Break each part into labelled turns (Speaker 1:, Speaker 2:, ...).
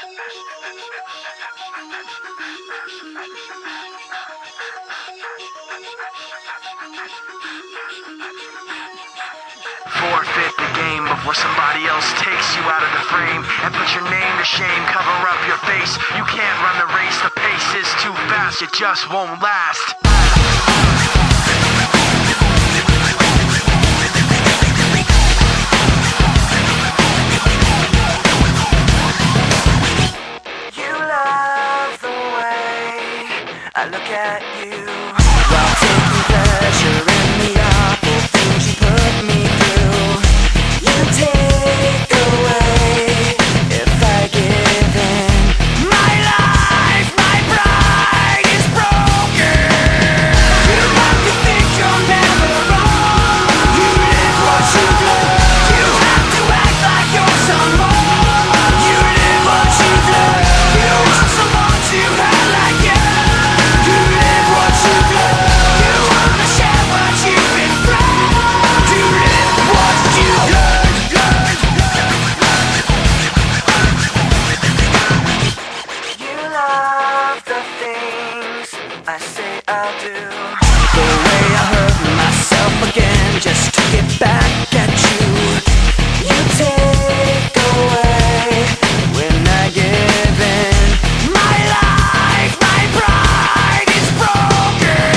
Speaker 1: Forfeit the game before somebody else takes you out of the frame and put your name to shame, cover up your face. You can't run the race, the pace is too fast, it just won't last. You love the way I look at you while taking pleasure in the awful things you put me through. You take away if I give in. My life, my pride is broken. You have to think you're never wrong. You live what you live. You have to act like you're someone. You live what you live. You want someone to have like you. You live what you live. You wanna share what you've been through. You live what you live. You love the things I say I'll do. The way I hurt myself again just to get back at you. You take away when I give in. My life, my pride is broken.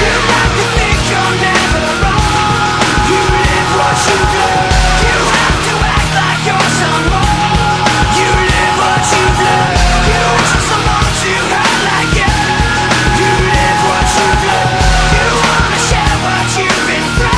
Speaker 1: You have to think you're never wrong. You live what you live. You have to act like you're someone. You live what you live. You want someone to have like you. You live what you live. You wanna share what you've been through.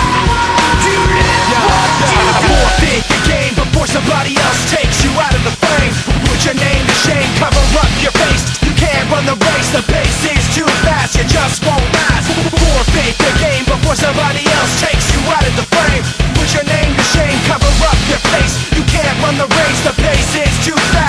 Speaker 1: You live what you live.
Speaker 2: Forfeit the game before somebody else takes you out of the frame. Put your name to shame, cover up your face. You can't run the race, the pace is too fast, you just won't last. Forfeit the game before somebody else takes you out of the frame. Put your name to shame, cover up your face. You can't run the race, the pace is too fast.